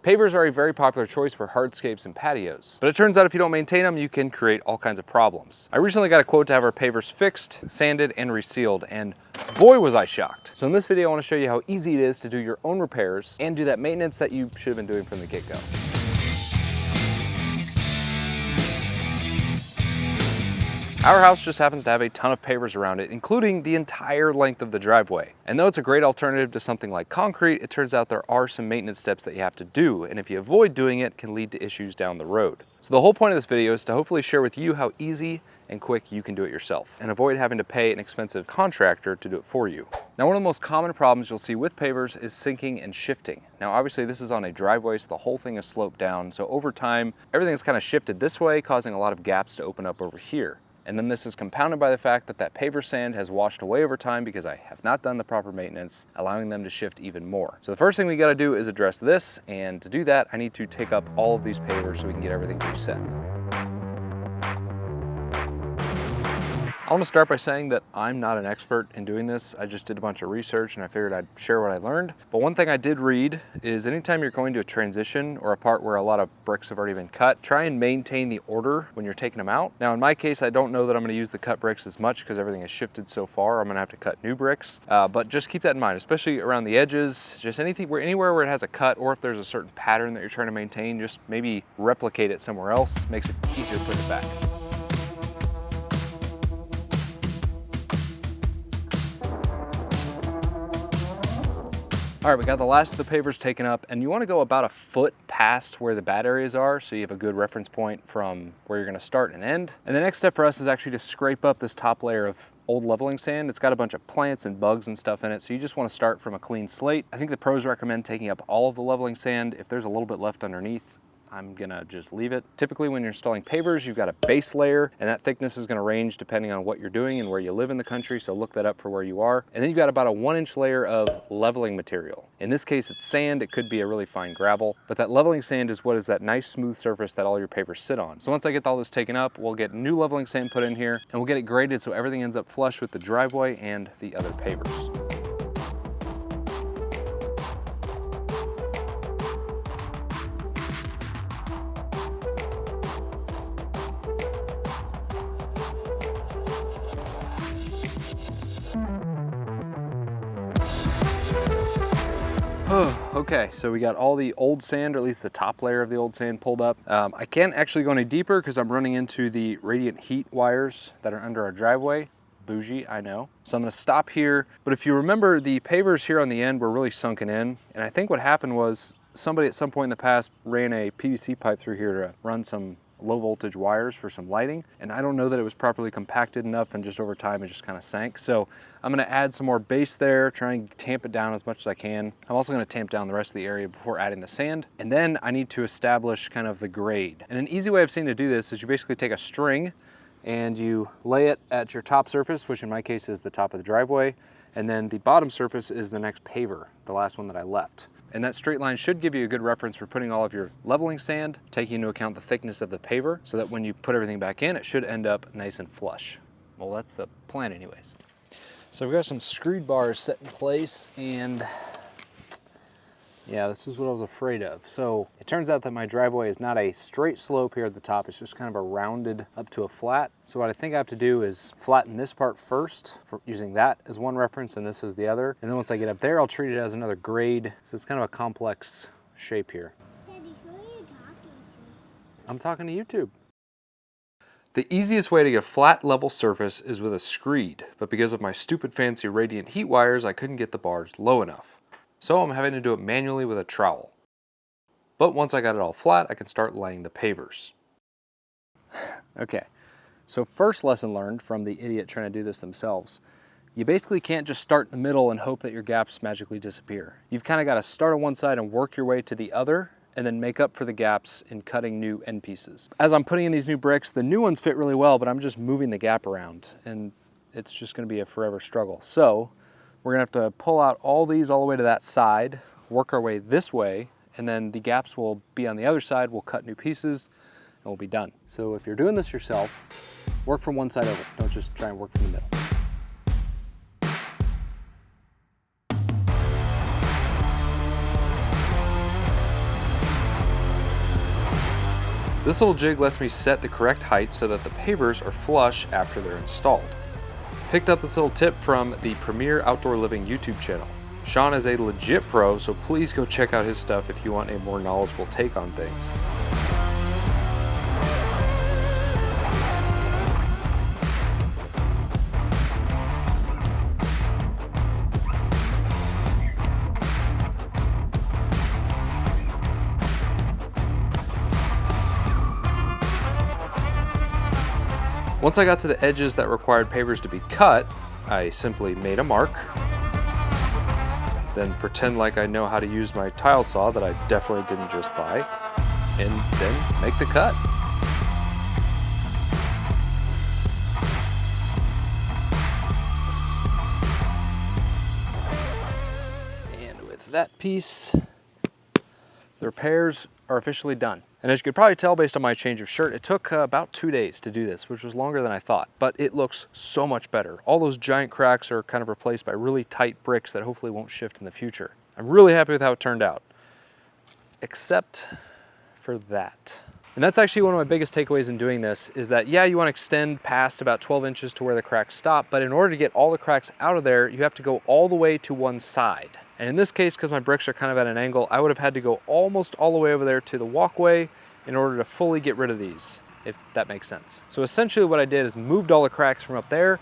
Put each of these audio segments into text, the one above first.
Pavers are a very popular choice for hardscapes and patios, but it turns out if you don't maintain them, you can create all kinds of problems. I recently got a quote to have our pavers fixed, sanded, and resealed, and boy was I shocked. So in this video, I want to show you how easy it is to do your own repairs and do that maintenance that you should have been doing from the get-go. Our house just happens to have a ton of pavers around it, including the entire length of the driveway. And though it's a great alternative to something like concrete, it turns out there are some maintenance steps that you have to do, and if you avoid doing it, can lead to issues down the road. So the whole point of this video is to hopefully share with you how easy and quick you can do it yourself, and avoid having to pay an expensive contractor to do it for you. Now, one of the most common problems you'll see with pavers is sinking and shifting. Now, obviously this is on a driveway, so the whole thing is sloped down. So over time, everything is kind of shifted this way, causing a lot of gaps to open up over here. And then this is compounded by the fact that paver sand has washed away over time because I have not done the proper maintenance, allowing them to shift even more. So the first thing we gotta do is address this, and to do that, I need to take up all of these pavers so we can get everything reset. I want to start by saying that I'm not an expert in doing this. I just did a bunch of research and I figured I'd share what I learned. But one thing I did read is anytime you're going to a transition or a part where a lot of bricks have already been cut, try and maintain the order when you're taking them out. Now in my case, I don't know that I'm going to use the cut bricks as much because everything has shifted so far. I'm going to have to cut new bricks, but just keep that in mind, especially around the edges, just anywhere where it has a cut, or if there's a certain pattern that you're trying to maintain, just maybe replicate it somewhere else. Makes it easier to put it back. All right, we got the last of the pavers taken up, and you want to go about a foot past where the bad areas are so you have a good reference point from where you're going to start and end. And the next step for us is actually to scrape up this top layer of old leveling sand. It's got a bunch of plants and bugs and stuff in it, so you just want to start from a clean slate. I think the pros recommend taking up all of the leveling sand. If there's a little bit left underneath, I'm gonna just leave it. Typically when you're installing pavers, you've got a base layer, and that thickness is gonna range depending on what you're doing and where you live in the country, so look that up for where you are. And then you've got about a 1-inch layer of leveling material. In this case, it's sand. It could be a really fine gravel, but that leveling sand is what is that nice smooth surface that all your pavers sit on. So once I get all this taken up, we'll get new leveling sand put in here, and we'll get it graded so everything ends up flush with the driveway and the other pavers. Okay, so we got all the old sand, or at least the top layer of the old sand, pulled up. I can't actually go any deeper because I'm running into the radiant heat wires that are under our driveway. Bougie, I know. So I'm gonna stop here. But if you remember, the pavers here on the end were really sunken in. And I think what happened was somebody at some point in the past ran a PVC pipe through here to run some low voltage wires for some lighting, and I don't know that it was properly compacted enough, and just over time it just kind of sank. So I'm going to add some more base there, try and tamp it down as much as I can. I'm also going to tamp down the rest of the area before adding the sand, and then I need to establish kind of the grade. And an easy way I've seen to do this is you basically take a string and you lay it at your top surface, which in my case is the top of the driveway, and then the bottom surface is the next paver, the last one that I left. And that straight line should give you a good reference for putting all of your leveling sand, taking into account the thickness of the paver, so that when you put everything back in, it should end up nice and flush. Well, that's the plan anyways. So we've got some screed bars set in place, and yeah, this is what I was afraid of. So it turns out that my driveway is not a straight slope here at the top, it's just kind of a rounded up to a flat. So what I think I have to do is flatten this part first, using that as one reference, and this is the other. And then once I get up there, I'll treat it as another grade. So it's kind of a complex shape here. Daddy, who are you talking to? I'm talking to YouTube. The easiest way to get a flat level surface is with a screed, but because of my stupid fancy radiant heat wires, I couldn't get the bars low enough. So I'm having to do it manually with a trowel. But once I got it all flat, I can start laying the pavers. Okay, so first lesson learned from the idiot trying to do this themselves. You basically can't just start in the middle and hope that your gaps magically disappear. You've kind of got to start on one side and work your way to the other, and then make up for the gaps in cutting new end pieces. As I'm putting in these new bricks, the new ones fit really well, but I'm just moving the gap around, and it's just going to be a forever struggle. So we're gonna have to pull out all these all the way to that side, work our way this way, and then the gaps will be on the other side. We'll cut new pieces and we'll be done. So if you're doing this yourself, work from one side over. Don't just try and work from the middle. This little jig lets me set the correct height so that the pavers are flush after they're installed. Picked up this little tip from the Premier Outdoor Living YouTube channel. Sean is a legit pro, so please go check out his stuff if you want a more knowledgeable take on things. Once I got to the edges that required pavers to be cut, I simply made a mark, then pretend like I know how to use my tile saw that I definitely didn't just buy, and then make the cut. And with that piece, the repairs are officially done. And as you could probably tell based on my change of shirt, it took about 2 days to do this, which was longer than I thought, but it looks so much better. All those giant cracks are kind of replaced by really tight bricks that hopefully won't shift in the future. I'm really happy with how it turned out, except for that. And that's actually one of my biggest takeaways in doing this is that, yeah, you want to extend past about 12 inches to where the cracks stop, but in order to get all the cracks out of there, you have to go all the way to one side. And in this case, because my bricks are kind of at an angle, I would have had to go almost all the way over there to the walkway in order to fully get rid of these, if that makes sense. So essentially what I did is moved all the cracks from up there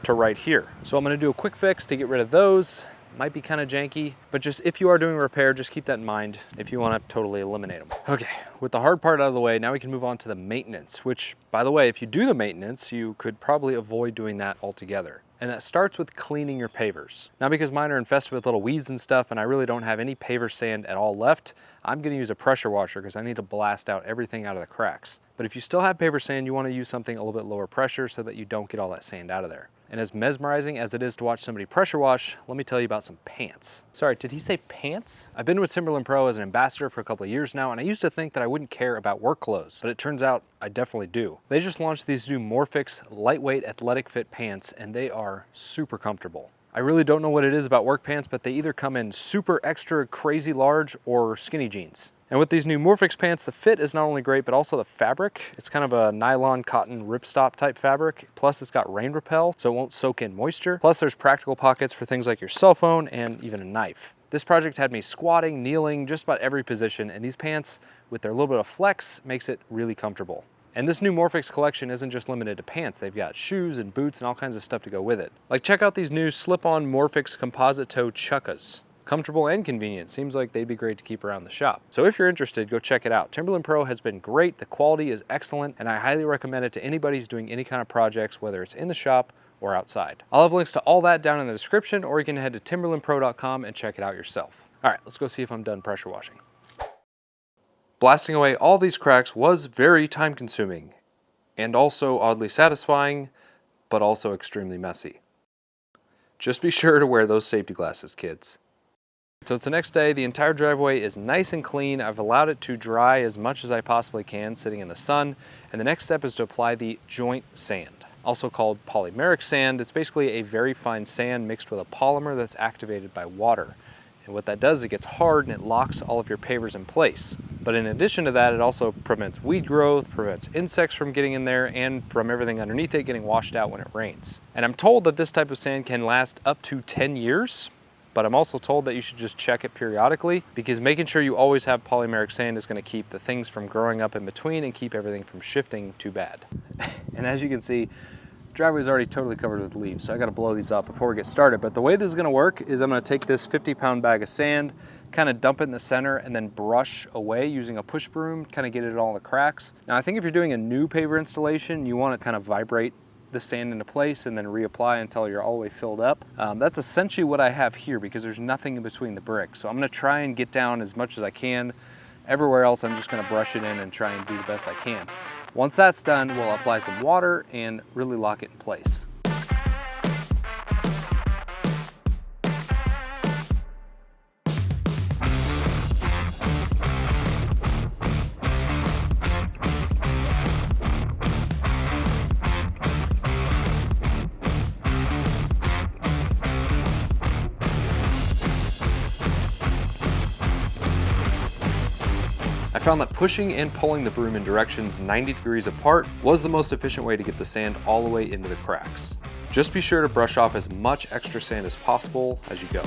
to right here. So I'm gonna do a quick fix to get rid of those. Might be kind of janky, but just if you are doing a repair, just keep that in mind if you want to totally eliminate them. Okay, with the hard part out of the way, now we can move on to the maintenance, which, by the way, if you do the maintenance, you could probably avoid doing that altogether. And that starts with cleaning your pavers. Now, because mine are infested with little weeds and stuff, and I really don't have any paver sand at all left, I'm gonna use a pressure washer because I need to blast out everything out of the cracks. But if you still have paver sand, you wanna use something a little bit lower pressure so that you don't get all that sand out of there. And as mesmerizing as it is to watch somebody pressure wash, let me tell you about some pants. Sorry, did he say pants? I've been with Timberland Pro as an ambassador for a couple of years now, and I used to think that I wouldn't care about work clothes, but it turns out I definitely do. They just launched these new Morphix lightweight athletic fit pants, and they are super comfortable. I really don't know what it is about work pants, but they either come in super extra crazy large or skinny jeans. And with these new Morphix pants, the fit is not only great, but also the fabric. It's kind of a nylon cotton ripstop type fabric. Plus it's got rain repel, so it won't soak in moisture. Plus there's practical pockets for things like your cell phone and even a knife. This project had me squatting, kneeling, just about every position, and these pants, with their little bit of flex, makes it really comfortable. And this new Morphix collection isn't just limited to pants. They've got shoes and boots and all kinds of stuff to go with it. Like, check out these new slip-on Morphix composite toe chukkas. Comfortable and convenient. Seems like they'd be great to keep around the shop. So if you're interested, go check it out. Timberland Pro has been great. The quality is excellent, and I highly recommend it to anybody who's doing any kind of projects, whether it's in the shop or outside. I'll have links to all that down in the description, or you can head to timberlandpro.com and check it out yourself. All right, let's go see if I'm done pressure washing. Blasting away all these cracks was very time consuming and also oddly satisfying, but also extremely messy. Just be sure to wear those safety glasses, kids. So it's the next day. The entire driveway is nice and clean. I've allowed it to dry as much as I possibly can sitting in the sun. And the next step is to apply the joint sand, also called polymeric sand. It's basically a very fine sand mixed with a polymer that's activated by water. And what that does is it gets hard and it locks all of your pavers in place. But in addition to that, it also prevents weed growth, prevents insects from getting in there, and from everything underneath it getting washed out when it rains. And I'm told that this type of sand can last up to 10 years, but I'm also told that you should just check it periodically, because making sure you always have polymeric sand is going to keep the things from growing up in between and keep everything from shifting too bad. And as you can see, the driveway is already totally covered with leaves, so I got to blow these off before we get started. But the way this is going to work is I'm going to take this 50-pound bag of sand, kind of dump it in the center, and then brush away using a push broom, kind of get it all the cracks. Now, I think if you're doing a new paver installation, you want to kind of vibrate the sand into place and then reapply until you're all the way filled up. That's essentially what I have here because there's nothing in between the bricks. So I'm going to try and get down as much as I can. Everywhere else, I'm just going to brush it in and try and do the best I can. Once that's done, we'll apply some water and really lock it in place. I found that pushing and pulling the broom in directions 90 degrees apart was the most efficient way to get the sand all the way into the cracks. Just be sure to brush off as much extra sand as possible as you go.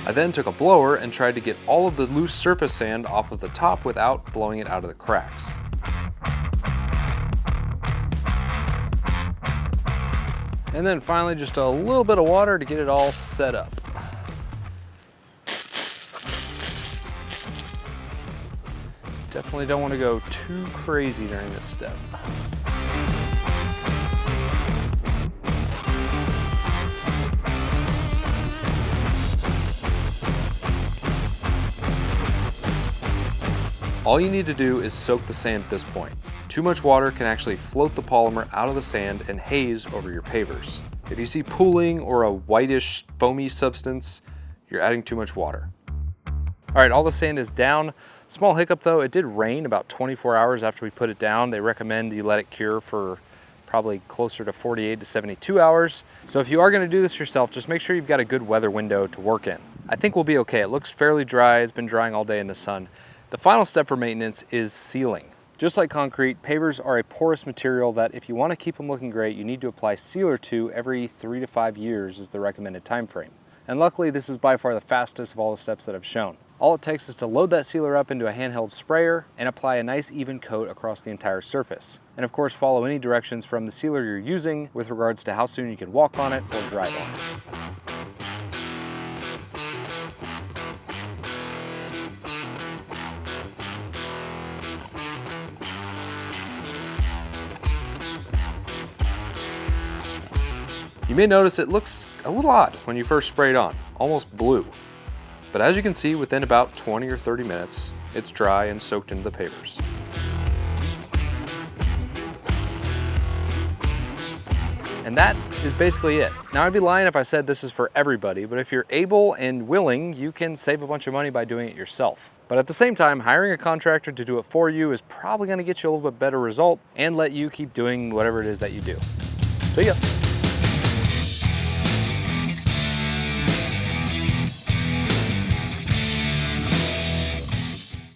I then took a blower and tried to get all of the loose surface sand off of the top without blowing it out of the cracks. And then finally just a little bit of water to get it all set up. Definitely don't want to go too crazy during this step. All you need to do is soak the sand at this point. Too much water can actually float the polymer out of the sand and haze over your pavers. If you see pooling or a whitish foamy substance, you're adding too much water. All right, all the sand is down. Small hiccup though, it did rain about 24 hours after we put it down. They recommend you let it cure for probably closer to 48 to 72 hours. So if you are gonna do this yourself, just make sure you've got a good weather window to work in. I think we'll be okay. It looks fairly dry. It's been drying all day in the sun. The final step for maintenance is sealing. Just like concrete, pavers are a porous material that if you want to keep them looking great, you need to apply sealer to every 3 to 5 years is the recommended time frame. And luckily, this is by far the fastest of all the steps that I've shown. All it takes is to load that sealer up into a handheld sprayer and apply a nice even coat across the entire surface. And of course, follow any directions from the sealer you're using with regards to how soon you can walk on it or drive on it. You may notice it looks a little odd when you first spray it on, almost blue. But as you can see, within about 20 or 30 minutes, it's dry and soaked into the pavers. And that is basically it. Now I'd be lying if I said this is for everybody, but if you're able and willing, you can save a bunch of money by doing it yourself. But at the same time, hiring a contractor to do it for you is probably gonna get you a little bit better result and let you keep doing whatever it is that you do. See ya.